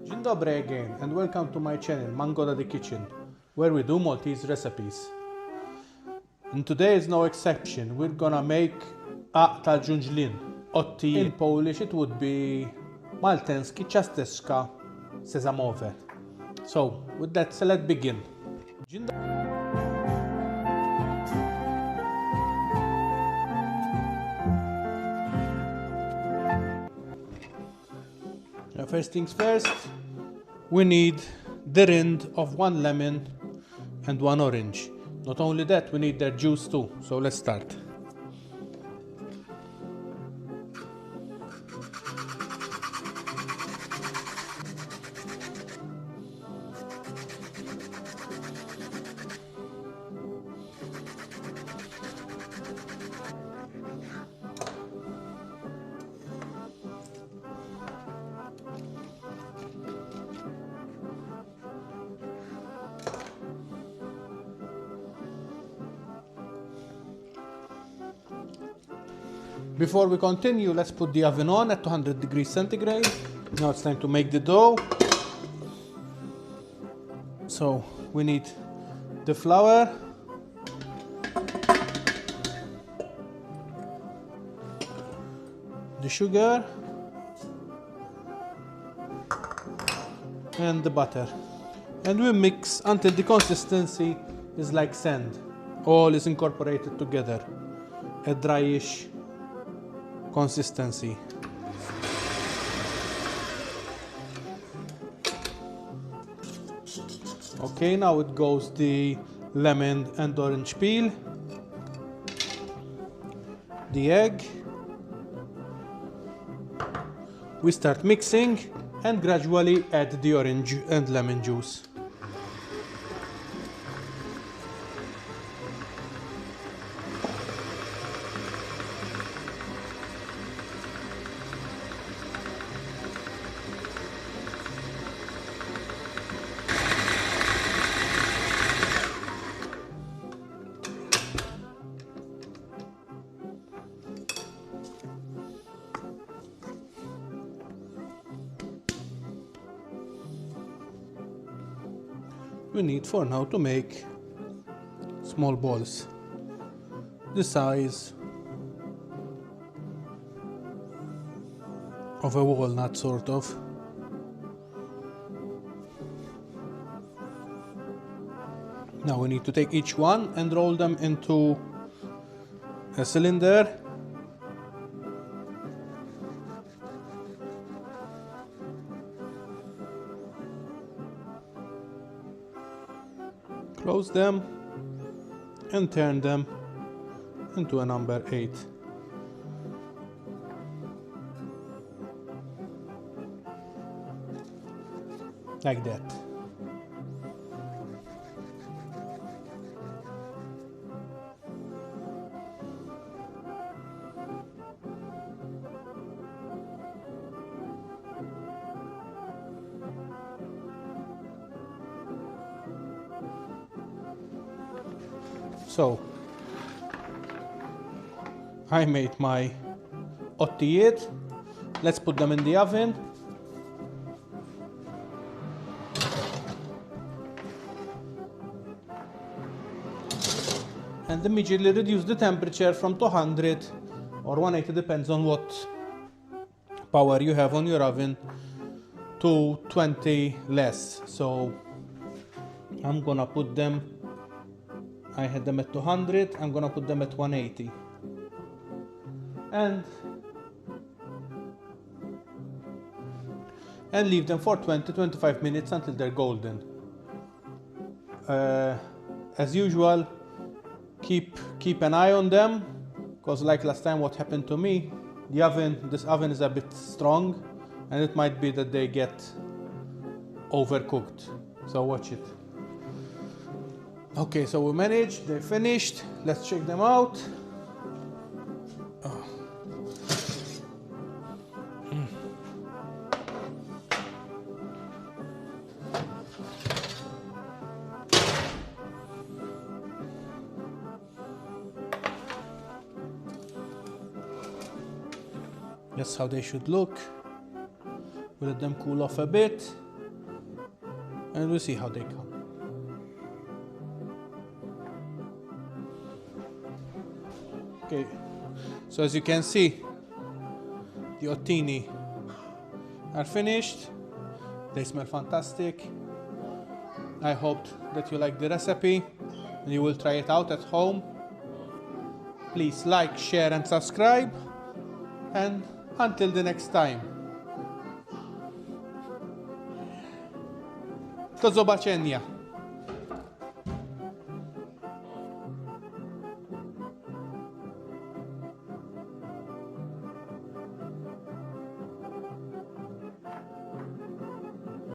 Dzień dobry again and welcome to my channel Mango the Kitchen, where we do Maltese recipes. And today is no exception. We're gonna make tal-gunglien. Ottijiet. In Polish it would be maltańskie, ciasteczka, sezamowe. So with that, let's begin. First things first, we need the rind of 1 lemon and 1 orange. Not only that, we need their juice too. So let's start. Before we continue, let's put the oven on at 200 degrees centigrade. Now it's time to make the dough. So we need the flour, the sugar, and the butter. And we mix until the consistency is like sand. All is incorporated together. A dryish consistency. Okay, now it goes the lemon and orange peel, the egg. We start mixing and gradually add the orange and lemon juice. We need for now to make small balls, the size of a walnut sort of. Now we need to take each one and roll them into a cylinder. Close them and turn them into a number 8. Like that. So I made my Ottijiet. Let's put them in the oven. And immediately reduce the temperature from 200 or 180, depends on what power you have on your oven, to 20 less. So I'm gonna put them, I had them at 200, I'm gonna put them at 180. And leave them for 20-25 minutes until they're golden. As usual, keep an eye on them, because like last time what happened to me, this oven is a bit strong and it might be that they get overcooked. So watch it. Okay, so we managed, they're finished. Let's check them out. Oh. That's how they should look. We let them cool off a bit. and we'll see how they come. Okay, so as you can see, the ottini are finished. They smell fantastic. I hope that you like the recipe and you will try it out at home. Please like, share and subscribe, and until the next time. Do zobaczenia.